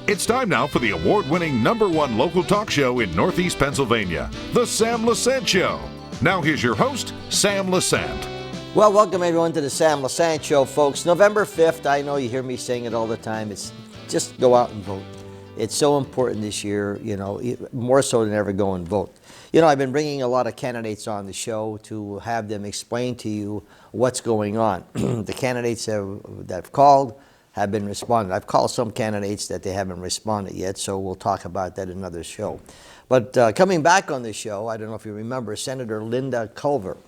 It's time now for the award-winning #1 local talk show in Northeast Pennsylvania, The Sam Lesante Show. Now here's your host, Sam Lesante. Well, welcome everyone to the Sam Lesante Show, folks. November 5th, I know you hear me saying it all the time. It's just go out and vote. It's so important this year, you know, more so than ever, go and vote. You know, I've been bringing a lot of candidates on the show to have them explain to you what's going on. The candidates that have called have been responded. I've called some candidates that they haven't responded yet, so we'll talk about that in another show. But coming back on the show, I don't know if you remember, Senator Lynda Culver.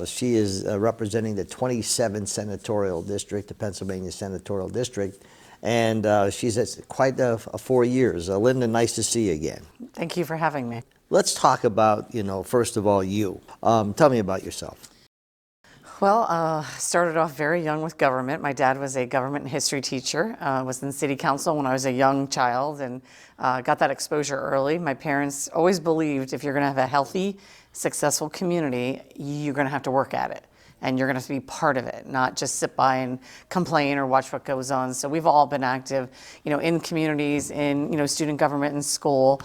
She is representing the 27th Senatorial District, the Pennsylvania Senatorial District, and she's at quite 4 years. Lynda, nice to see you again. Thank you for having me. Let's talk about, you know, first of all, you. Tell me about yourself. Well, started off very young with government. My dad was a government and history teacher, was in city council when I was a young child, and got that exposure early. My parents always believed if you're going to have a healthy, successful community, you're going to have to work at it, and you're going to have to be part of it, not just sit by and complain or watch what goes on. So we've all been active, you know, in communities, in, you know, student government in school.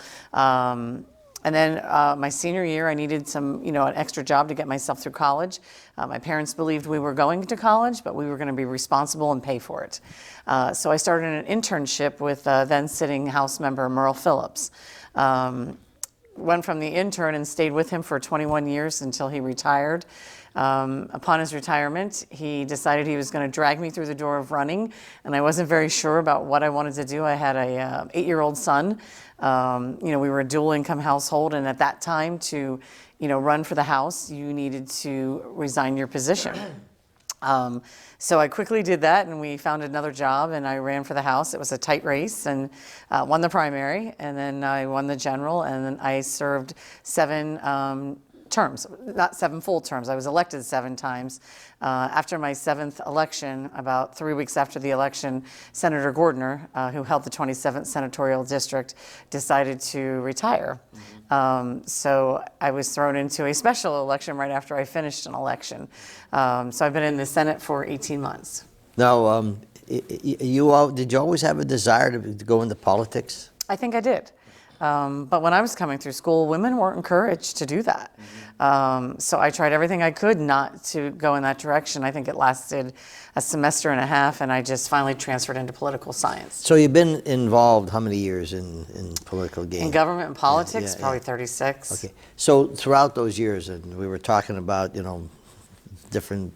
And then my senior year, I needed some, you know, an extra job to get myself through college. My parents believed we were going to college, but we were going to be responsible and pay for it. So I started an internship with then sitting House member Merle Phillips. Went from the intern and stayed with him for 21 years until he retired. Upon his retirement, he decided he was going to drag me through the door of running, and I wasn't very sure about what I wanted to do. I had a 8-year-old son. You know, we were a dual income household, and at that time, to, you know, run for the House, you needed to resign your position. So I quickly did that, and we found another job, and I ran for the House. It was a tight race, and won the primary, and then I won the general, and then I served 7 terms, not 7 full terms. I was elected 7 times. After my 7th election, about 3 weeks after the election, Senator Gordner, who held the 27th Senatorial District, decided to retire. So I was thrown into a special election right after I finished an election. So I've been in the Senate for 18 months. Now, did you always have a desire to go into politics? I think I did. But when I was coming through school, women weren't encouraged to do that. So I tried everything I could not to go in that direction. I think it lasted a semester and a half, and I just finally transferred into political science. So you've been involved how many years in political game? In government and politics, probably 36. Okay. So throughout those years, and we were talking about, you know, different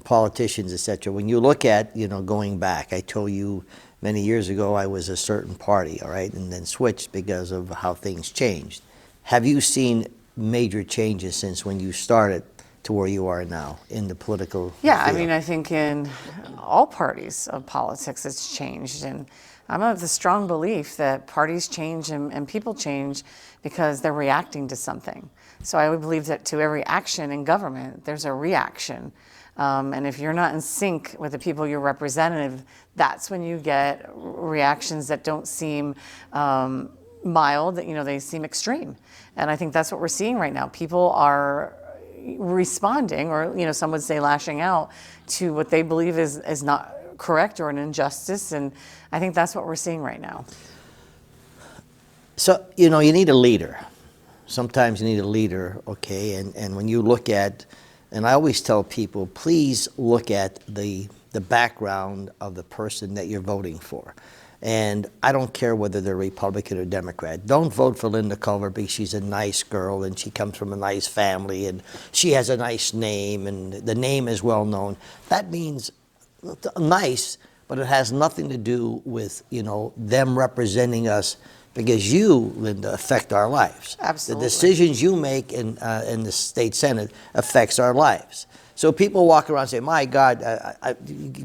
politicians, etc. When you look at, you know, going back, I told you many years ago I was a certain party, all right, and then switched because of how things changed. Have you seen major changes since when you started to where you are now in the political field? I mean, I think in all parties of politics it's changed, and I'm of the strong belief that parties change and people change because they're reacting to something. So I would believe that to every action in government, there's a reaction. And if you're not in sync with the people you're representative, that's when you get reactions that don't seem mild, you know, they seem extreme. And I think that's what we're seeing right now. People are responding, or, you know, some would say lashing out to what they believe is not correct or an injustice. And I think that's what we're seeing right now. So, you know, you need a leader. Sometimes you need a leader, okay? And when you look at, and I always tell people, please look at the background of the person that you're voting for. And I don't care whether they're Republican or Democrat. Don't vote for Lynda Culver because she's a nice girl and she comes from a nice family and she has a nice name and the name is well known. That means nice, but it has nothing to do with, you know, them representing us, because you, Lynda, affect our lives. Absolutely. The decisions you make in the state Senate affects our lives. So people walk around and say, my God,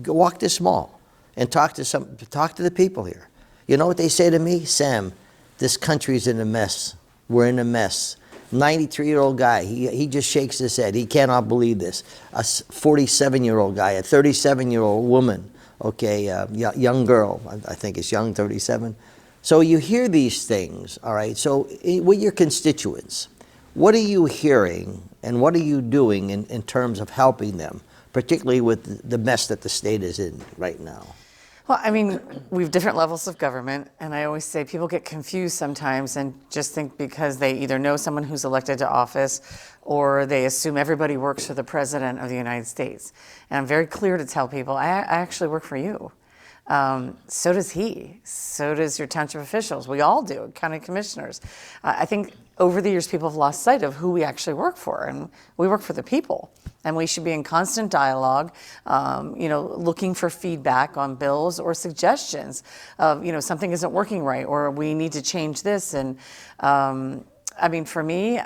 walk this mall and talk to the people here. You know what they say to me? Sam, this country's in a mess. We're in a mess. 93-year-old guy, he just shakes his head. He cannot believe this. A 47-year-old guy, a 37-year-old woman, okay, young girl, I think it's young, 37. So you hear these things, all right? So with your constituents, what are you hearing and what are you doing in terms of helping them? particularly with the mess that the state is in right now? Well, I mean, we have different levels of government, and I always say people get confused sometimes and just think because they either know someone who's elected to office or they assume everybody works for the President of the United States. And I'm very clear to tell people, I actually work for you. So does he. So does your township officials. We all do, county commissioners. I think over the years, people have lost sight of who we actually work for, and we work for the people. And we should be in constant dialogue, looking for feedback on bills or suggestions of, something isn't working right or we need to change this. And I mean, for me,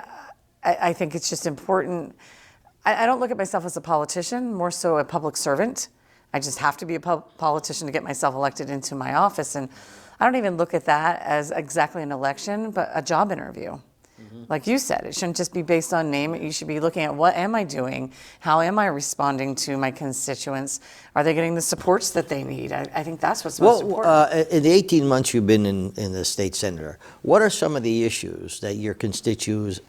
I think it's just important. I don't look at myself as a politician, more so a public servant. I just have to be a politician to get myself elected into my office. And I don't even look at that as exactly an election, but a job interview. Like you said, it shouldn't just be based on name. You should be looking at what am I doing? How am I responding to my constituents? Are they getting the supports that they need? I think that's what's most important. In the 18 months you've been in the state senator, what are some of the issues that your constituents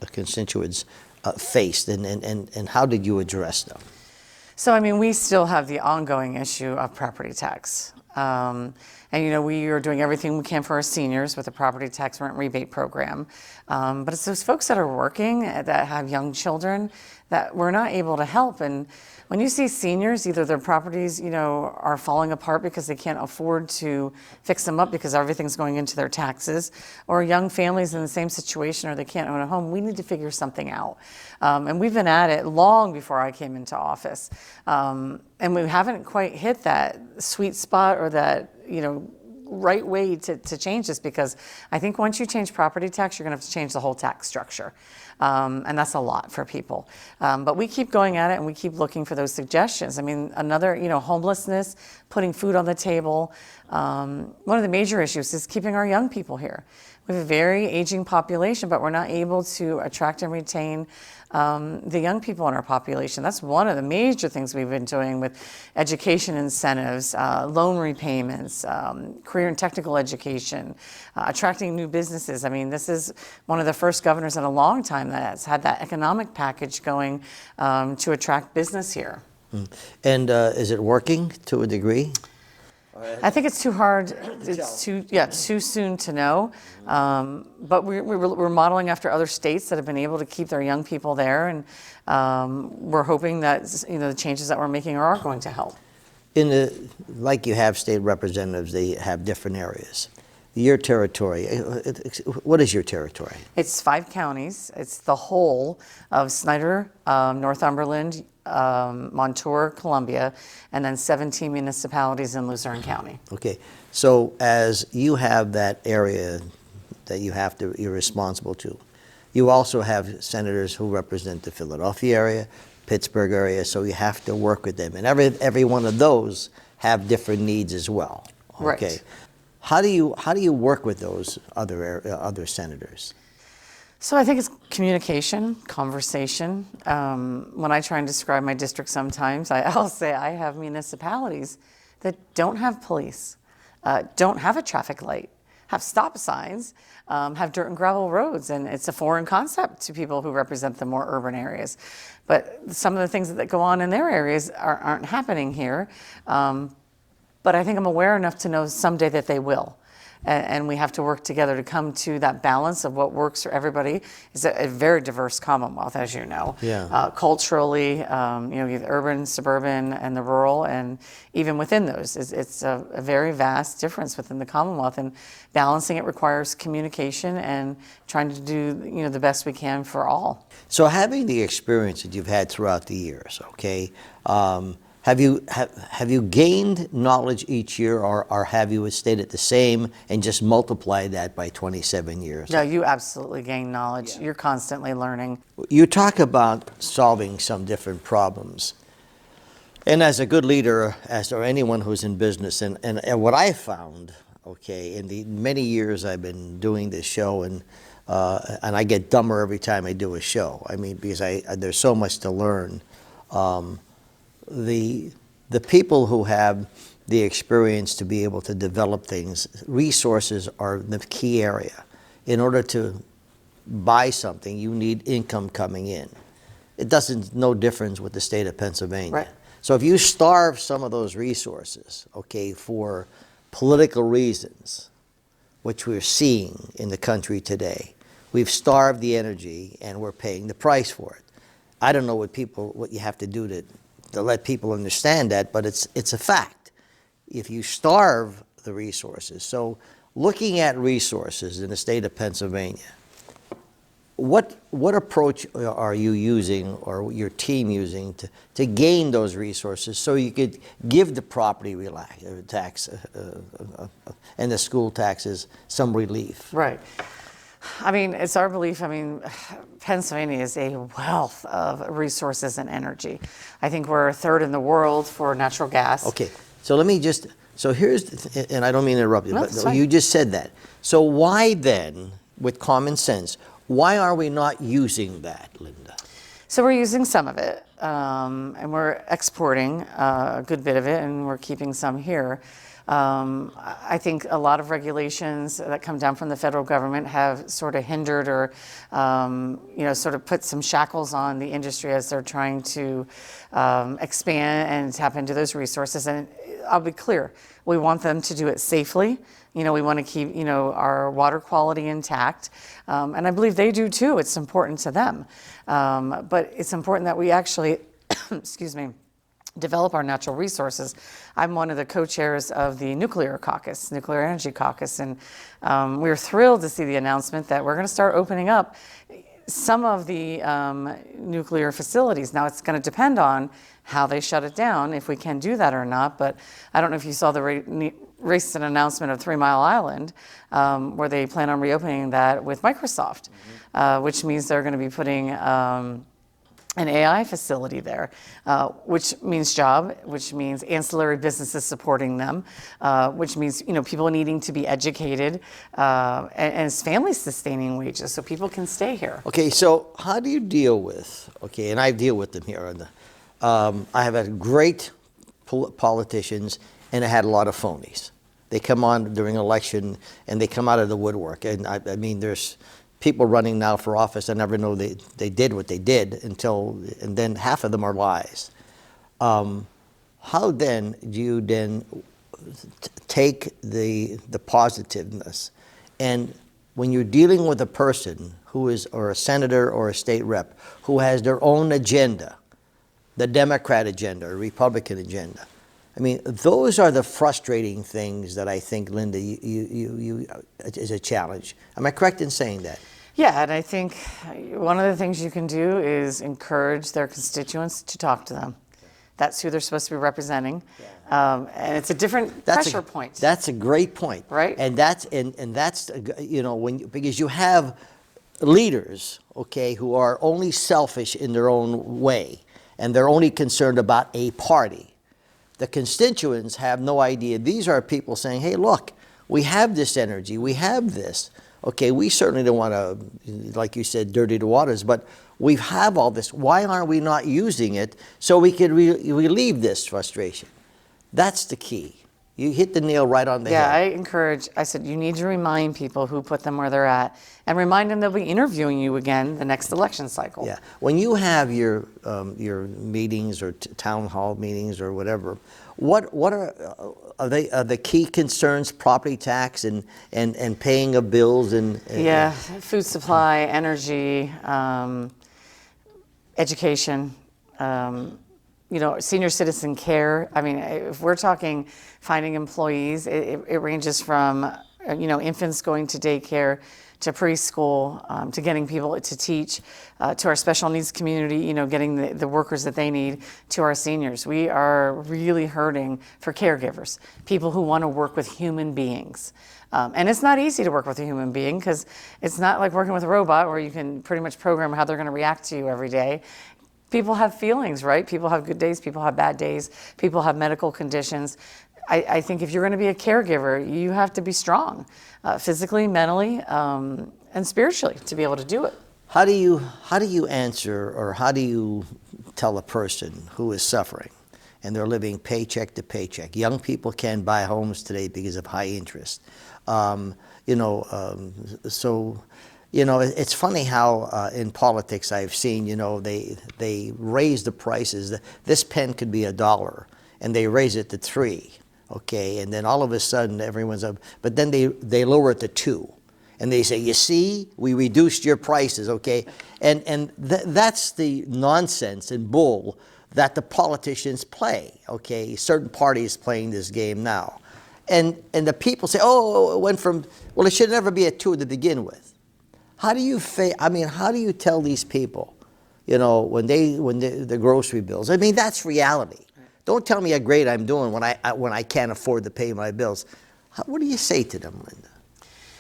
faced, and how did you address them? So, I mean, we still have the ongoing issue of property tax. And, we are doing everything we can for our seniors with the property tax rent rebate program. But it's those folks that are working, that have young children, that we're not able to help. And when you see seniors, either their properties, are falling apart because they can't afford to fix them up because everything's going into their taxes, or young families in the same situation or they can't own a home, we need to figure something out. And we've been at it long before I came into office. And we haven't quite hit that sweet spot or that, right way to change this, because I think once you change property tax, you're going to have to change the whole tax structure. And that's a lot for people. But we keep going at it and we keep looking for those suggestions. I mean, another, homelessness, putting food on the table. One of the major issues is keeping our young people here. We have a very aging population, but we're not able to attract and retain the young people in our population. That's one of the major things we've been doing with education incentives, loan repayments, career and technical education, attracting new businesses. I mean, this is one of the first governors in a long time that has had that economic package going to attract business here. And is it working to a degree? I think it's too hard. It's too soon to know. But we're modeling after other states that have been able to keep their young people there, and we're hoping that the changes that we're making are going to help. Like you have state representatives, they have different areas. Your territory, what is your territory? It's 5 counties. It's the whole of Snyder, Northumberland, Montour, Columbia, and then 17 municipalities in Luzerne County. Okay, so as you have that area that you're responsible to, you also have senators who represent the Philadelphia area, Pittsburgh area, so you have to work with them, and every one of those have different needs as well. Okay. Right. How do you work with those other senators? So I think it's communication, conversation. When I try and describe my district sometimes, I'll say I have municipalities that don't have police, don't have a traffic light, have stop signs, have dirt and gravel roads, and it's a foreign concept to people who represent the more urban areas. But some of the things that go on in their areas aren't happening here. But I think I'm aware enough to know someday that they will. And we have to work together to come to that balance of what works for everybody. It's a very diverse Commonwealth, as you know. Yeah. Culturally, you have urban, suburban, and the rural, and even within those, it's a very vast difference within the Commonwealth. And balancing it requires communication and trying to do the best we can for all. So having the experience that you've had throughout the years, okay, have you gained knowledge each year, or have you stayed at the same and just multiplied that by 27 years? No, you absolutely gain knowledge. Yeah. You're constantly learning. You talk about solving some different problems. And as a good leader, or anyone who's in business, and what I found, okay, in the many years I've been doing this show, and I get dumber every time I do a show. I mean, because there's so much to learn. The people who have the experience to be able to develop things, resources are the key area. In order to buy something, you need income coming in. It doesn't no difference with the state of Pennsylvania. Right. So if you starve some of those resources, okay, for political reasons, which we're seeing in the country today, we've starved the energy and we're paying the price for it. I don't know what you have to do to let people understand that, but it's a fact. If you starve the resources, so looking at resources in the state of Pennsylvania, what approach are you using or your team using to gain those resources so you could give the property tax and the school taxes some relief? Right. I mean, it's our belief, Pennsylvania is a wealth of resources and energy. I think we're third in the world for natural gas. Okay, so let me just, so here's, and I don't mean to interrupt you, No, but it's fine. you just said that. So why then, with common sense, why are we not using that, Lynda? So we're using some of it, and we're exporting a good bit of it, and we're keeping some here. I think a lot of regulations that come down from the federal government have sort of hindered or, sort of put some shackles on the industry as they're trying to expand and tap into those resources. And I'll be clear, we want them to do it safely. We want to keep, our water quality intact. And I believe they do too. It's important to them. But it's important that we actually, excuse me, develop our natural resources. I'm one of the co-chairs of the Nuclear Energy Caucus, and we were thrilled to see the announcement that we're going to start opening up some of the nuclear facilities. Now, it's going to depend on how they shut it down, if we can do that or not, but I don't know if you saw the recent announcement of 3 Mile Island, where they plan on reopening that with Microsoft, which means they're going to be putting an AI facility there, which means job, which means ancillary businesses supporting them, which means people needing to be educated, and it's family sustaining wages so people can stay here. Okay, so how do you deal with, and I deal with them here. I have had great politicians, and I had a lot of phonies. They come on during election, and they come out of the woodwork. And I mean, there's people running now for office. I never know they did what they did and then half of them are lies. How then do you then take the positiveness, and when you're dealing with a person who is, or a senator or a state rep, who has their own agenda, the Democrat agenda or Republican agenda, I mean, those are the frustrating things that I think, Lynda, you is a challenge. Am I correct in saying that? Yeah, and I think one of the things you can do is encourage their constituents to talk to them. That's who they're supposed to be representing, and it's a different pressure point. That's a great point, right? And that's because you have leaders, who are only selfish in their own way, and they're only concerned about a party. The constituents have no idea. These are people saying, hey, look, we have this energy, we have this. We certainly don't want to, like you said, dirty the waters, but we have all this. Why aren't we not using it so we can relieve this frustration? That's the key. You hit the nail right on the head. Yeah, I said, you need to remind people who put them where they're at, and remind them they'll be interviewing you again the next election cycle. Yeah, when you have your meetings or town hall meetings or whatever, what are the key concerns? Property tax and paying of bills and food supply, energy, education. Senior citizen care. I mean, if we're talking finding employees, it ranges from, infants going to daycare, to preschool, to getting people to teach, to our special needs community, getting the workers that they need, to our seniors. We are really hurting for caregivers, people who want to work with human beings. And it's not easy to work with a human being, because it's not like working with a robot where you can pretty much program how they're going to react to you every day. People have feelings, right? People have good days, people have bad days, people have medical conditions. I think if you're going to be a caregiver, you have to be strong, physically, mentally, and spiritually, to be able to do it. How do you answer, or how do you tell a person who is suffering and they're living paycheck to paycheck? Young people can't buy homes today because of high interest. So You know, it's funny how in politics I've seen, you know, they raise the prices. This pen could be $1, and they raise it to 3, okay? And then all of a sudden everyone's up, but then they lower it to 2. And they say, you see, we reduced your prices, okay? And that's the nonsense and bull that the politicians play, okay? Certain parties playing this game now. And the people say, oh, it went from, well, it should never be at 2 to begin with. How do you how do you tell these people, you know, when the grocery bills? I mean, that's reality. Don't tell me how great I'm doing when I can't afford to pay my bills. What do you say to them, Lynda?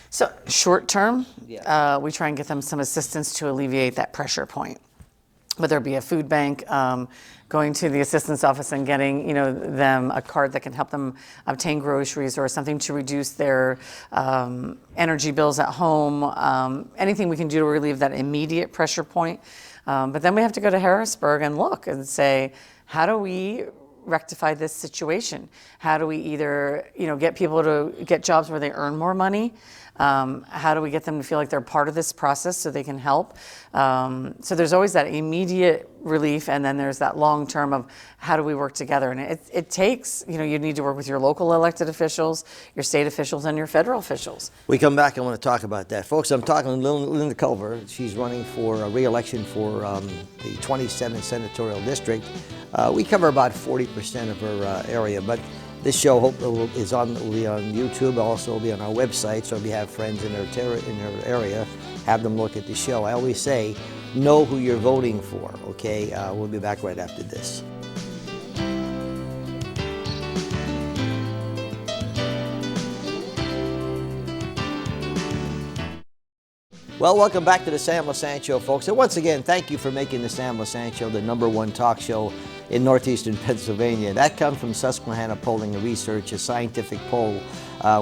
So short term, we try and get them some assistance to alleviate that pressure point, whether it be a food bank, going to the assistance office and getting, you know, them a card that can help them obtain groceries, or something to reduce their energy bills at home, anything we can do to relieve that immediate pressure point. But then we have to go to Harrisburg and look and say, how do we rectify this situation? How do we either, you know, get people to get jobs where they earn more money? How do we get them to feel like they're part of this process so they can help? So there's always that immediate relief, and then there's that long term of how do we work together? And it takes, you know, you need to work with your local elected officials, your state officials, and your federal officials. We come back, I want to talk about that. Folks, I'm talking to Lynda Culver. She's running for re-election for the 27th Senatorial District. We cover about 40% of her area, but this show will be on YouTube, also will be on our website, so if you have friends in her area, have them look at the show. I always say, know who you're voting for, okay? We'll be back right after this. Well, welcome back to the Sam Lesante Show, folks. And once again, thank you for making the Sam Lesante Show the #1 talk show in northeastern Pennsylvania. That comes from Susquehanna Polling and Research, a scientific poll.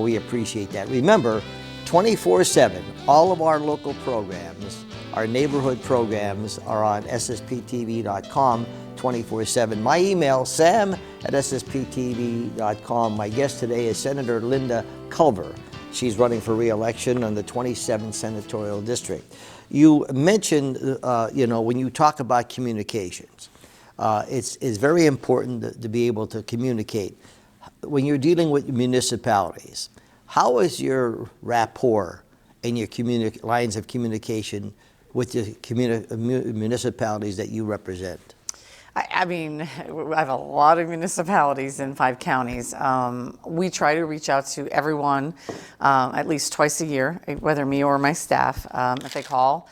We appreciate that. Remember, 24/7, all of our local programs, our neighborhood programs are on ssptv.com 24/7. My email, sam@ssptv.com. My guest today is Senator Lynda Culver. She's running for re-election on the 27th Senatorial District. You mentioned, you know, when you talk about communications, it's very important to be able to communicate. When you're dealing with municipalities, how is your rapport and your lines of communication with the municipalities that you represent? I mean, I have a lot of municipalities in 5 counties. We try to reach out to everyone at least twice a year, whether me or my staff. If they call,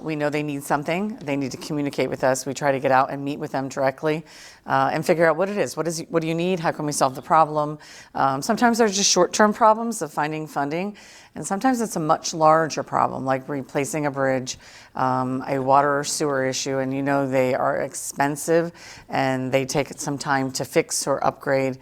we know they need something, they need to communicate with us. We try to get out and meet with them directly and figure out what it is. What do you need? How can we solve the problem? Sometimes there's just short-term problems of finding funding, and sometimes it's a much larger problem, like replacing a bridge, a water or sewer issue, and you know they are expensive and they take some time to fix or upgrade.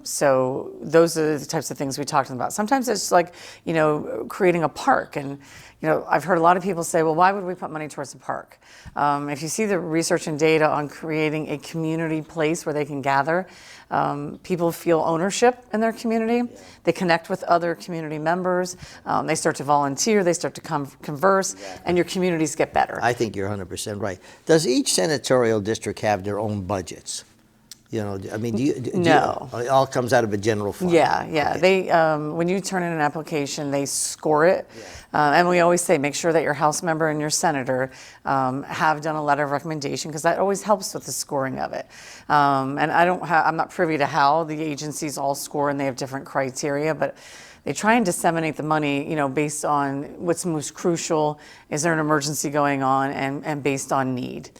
So those are the types of things we talk to them about. Sometimes it's like, you know, creating a park, and you know, I've heard a lot of people say, well, why would we put money towards a park? If you see the research and data on creating a community place where they can gather, people feel ownership in their community. Yeah. They connect with other community members. They start to volunteer. They start to converse, exactly. And your communities get better. I think you're 100% right. Does each senatorial district have their own budgets? You know, I mean, no. It all comes out of a general fund? Yeah. Okay. They, when you turn in an application, they score it. Yeah. And we always say, make sure that your House member and your senator have done a letter of recommendation, because that always helps with the scoring of it. And I'm not privy to how the agencies all score, and they have different criteria, but they try and disseminate the money, you know, based on what's most crucial, is there an emergency going on, and based on need.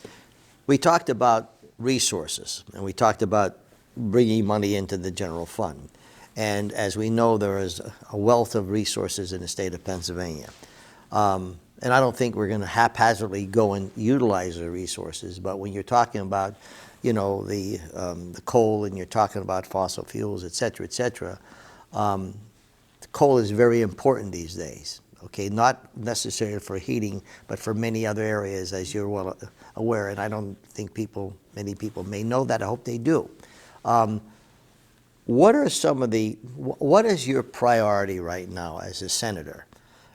We talked about resources, and we talked about bringing money into the general fund. And as we know, there is a wealth of resources in the state of Pennsylvania. And I don't think we're going to haphazardly go and utilize the resources, but when you're talking about, you know, the coal, and you're talking about fossil fuels, et cetera, coal is very important these days. Okay, not necessarily for heating, but for many other areas, as you're well aware. And I don't think many people may know that. I hope they do. What is your priority right now as a senator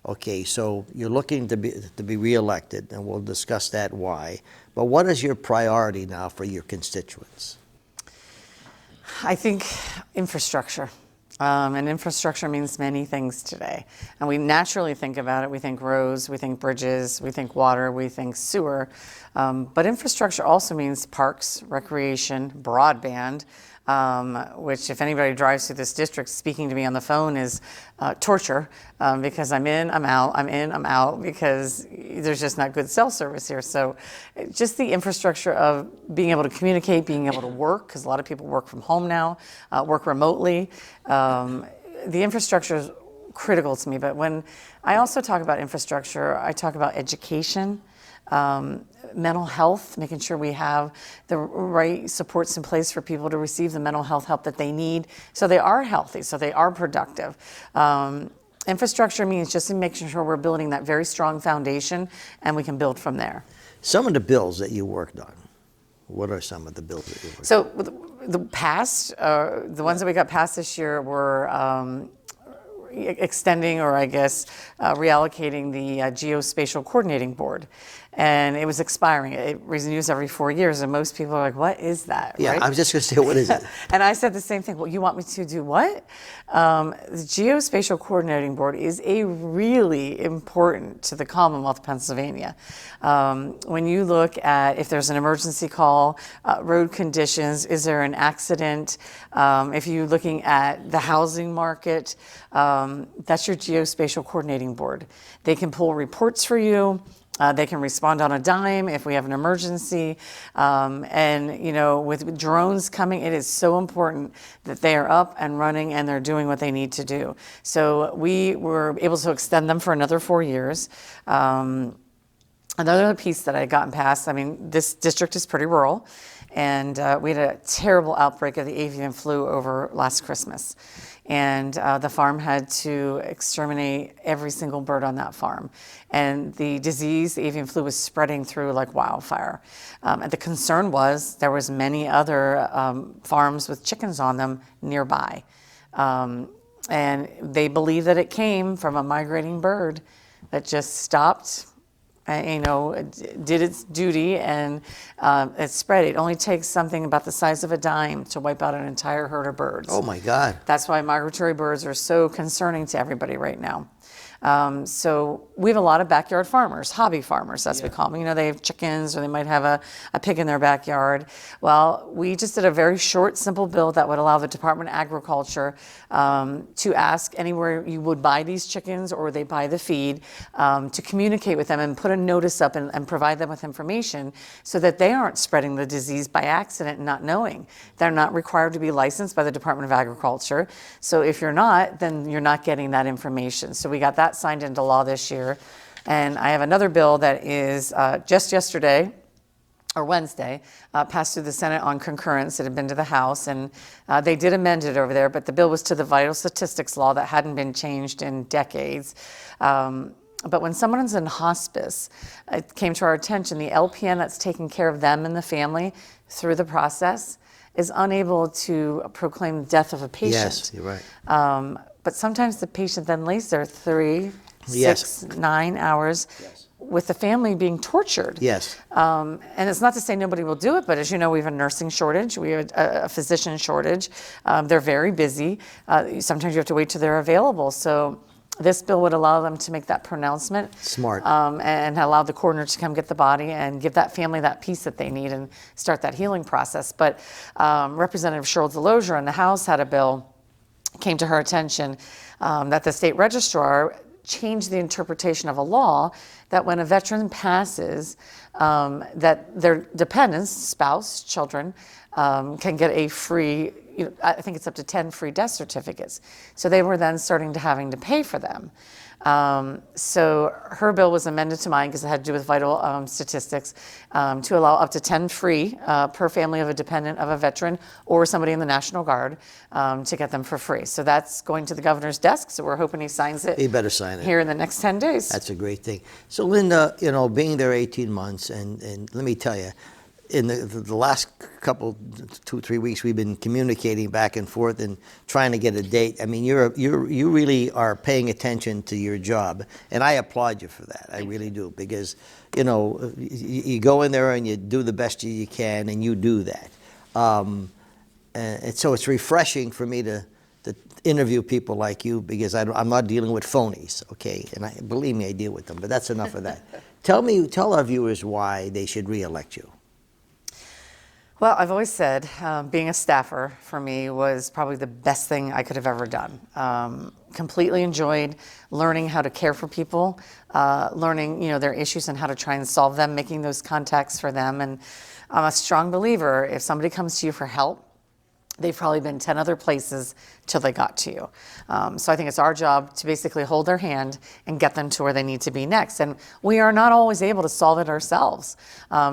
Okay, so you're looking to be reelected, and we'll discuss that why. But what is your priority now for your constituents? I think infrastructure. And infrastructure means many things today. And we naturally think about it. We think roads, we think bridges, we think water, we think sewer. But infrastructure also means parks, recreation, broadband, which if anybody drives through this district, speaking to me on the phone is torture, because I'm in, I'm out, I'm in, I'm out, because there's just not good cell service here. So just the infrastructure of being able to communicate, being able to work, because a lot of people work from home now, work remotely. The infrastructure is critical to me. But when I also talk about infrastructure, I talk about education, mental health, making sure we have the right supports in place for people to receive the mental health help that they need so they are healthy, so they are productive. Infrastructure means just making sure we're building that very strong foundation and we can build from there. Some of the bills that you worked on, what are some of the bills that you worked on? So the ones that we got passed this year were extending, or I guess reallocating the Geospatial Coordinating Board. And it was expiring. It renews every 4 years, and most people are like, what is that? Yeah, right? I was just going to say, what is it? And I said the same thing. Well, you want me to do what? The Geospatial Coordinating Board is really important to the Commonwealth of Pennsylvania. When you look at if there's an emergency call, road conditions, is there an accident? If you're looking at the housing market, that's your Geospatial Coordinating Board. They can pull reports for you. They can respond on a dime if we have an emergency. And, you know, with drones coming, it is so important that they are up and running and they're doing what they need to do. So we were able to extend them for another 4 years. Another piece that I had gotten past, I mean, this district is pretty rural, and we had a terrible outbreak of the avian flu over last Christmas. And the farm had to exterminate every single bird on that farm. And the disease, the avian flu, was spreading through like wildfire. And the concern was there was many other farms with chickens on them nearby. And they believe that it came from a migrating bird that just stopped, you know, did its duty, and it spread. It only takes something about the size of a dime to wipe out an entire herd of birds. Oh my God. That's why migratory birds are so concerning to everybody right now. So we have a lot of backyard farmers, hobby farmers, as we call them. You know, they have chickens, or they might have a pig in their backyard. Well, we just did a very short, simple bill that would allow the Department of Agriculture to ask anywhere you would buy these chickens or they buy the feed, to communicate with them and put a notice up and provide them with information so that they aren't spreading the disease by accident and not knowing. They're not required to be licensed by the Department of Agriculture. So if you're not, then you're not getting that information. So we got that signed into law this year. And I have another bill that is just yesterday, or Wednesday, passed through the Senate on concurrence. It had been to the House, and they did amend it over there, but the bill was to the vital statistics law that hadn't been changed in decades. But when someone's in hospice, it came to our attention, the LPN that's taking care of them and the family through the process is unable to proclaim the death of a patient. Yes, you're right. But sometimes the patient then lays there 3, 6, 9 hours with the family being tortured. Yes. And it's not to say nobody will do it, but as you know, we have a nursing shortage. We have a physician shortage. They're very busy. Sometimes you have to wait till they're available. So this bill would allow them to make that pronouncement. Smart. And allow the coroner to come get the body and give that family that peace that they need and start that healing process. But Representative Cheryl Delosier in the House had a bill, came to her attention, that the state registrar changed the interpretation of a law that when a veteran passes, that their dependents, spouse, children, can get a free, you know, I think it's up to 10 free death certificates. So they were then starting to having to pay for them. So her bill was amended to mine because it had to do with vital statistics, to allow up to 10 free per family of a dependent of a veteran or somebody in the National Guard, to get them for free. So that's going to the governor's desk. So we're hoping he signs it. He better sign it Here in the next 10 days. That's a great thing. So Lynda, you know, being there 18 months, and let me tell you, in the last couple, 2-3 weeks, we've been communicating back and forth and trying to get a date. I mean, you really are paying attention to your job, and I applaud you for that. I really do, because you go in there and you do the best you can, and you do that. And so it's refreshing for me to interview people like you, because I'm not dealing with phonies, okay? And believe me, I deal with them, but that's enough of that. Tell our viewers why they should re-elect you. Well, I've always said being a staffer for me was probably the best thing I could have ever done. Completely enjoyed learning how to care for people, learning their issues and how to try and solve them, making those contacts for them. And I'm a strong believer, if somebody comes to you for help, they've probably been 10 other places till they got to you. So I think it's our job to basically hold their hand and get them to where they need to be next. And we are not always able to solve it ourselves.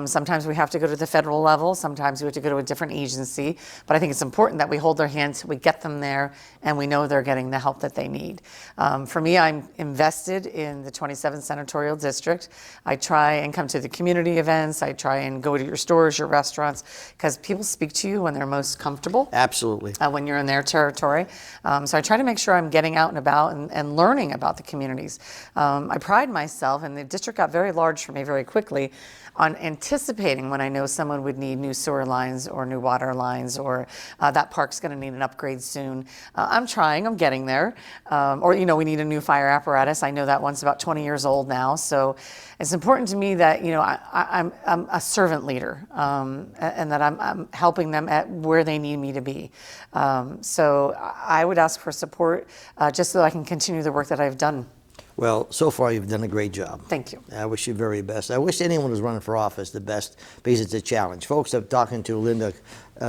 Sometimes we have to go to the federal level. Sometimes we have to go to a different agency. But I think it's important that we hold their hand till we get them there and we know they're getting the help that they need. For me, I'm invested in the 27th Senatorial District. I try and come to the community events. I try and go to your stores, your restaurants, because people speak to you when they're most comfortable. Absolutely. When you're in their territory. So I try to make sure I'm getting out and about and learning about the communities. I pride myself, and the district got very large for me very quickly, on anticipating when I know someone would need new sewer lines or new water lines, or that park's going to need an upgrade soon. I'm getting there. Or, we need a new fire apparatus. I know that one's about 20 years old now. So it's important to me that, I'm a servant leader, and that I'm helping them at where they need me to be. So I would ask for support just so that I can continue the work that I've done. Well, so far you've done a great job. Thank you. I wish you the very best. I wish anyone who's running for office the best, because it's a challenge. Folks, I'm talking to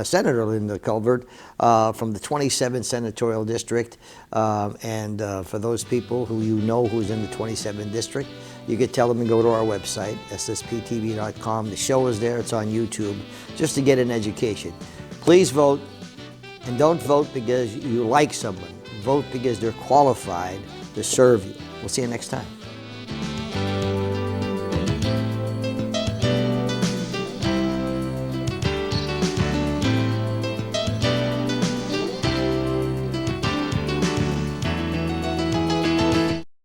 Senator Lynda Culver from the 27th Senatorial District. And for those people who's in the 27th District, you could tell them to go to our website, ssptv.com. The show is there. It's on YouTube, just to get an education. Please vote, and don't vote because you like someone. Vote because they're qualified to serve you. We'll see you next time.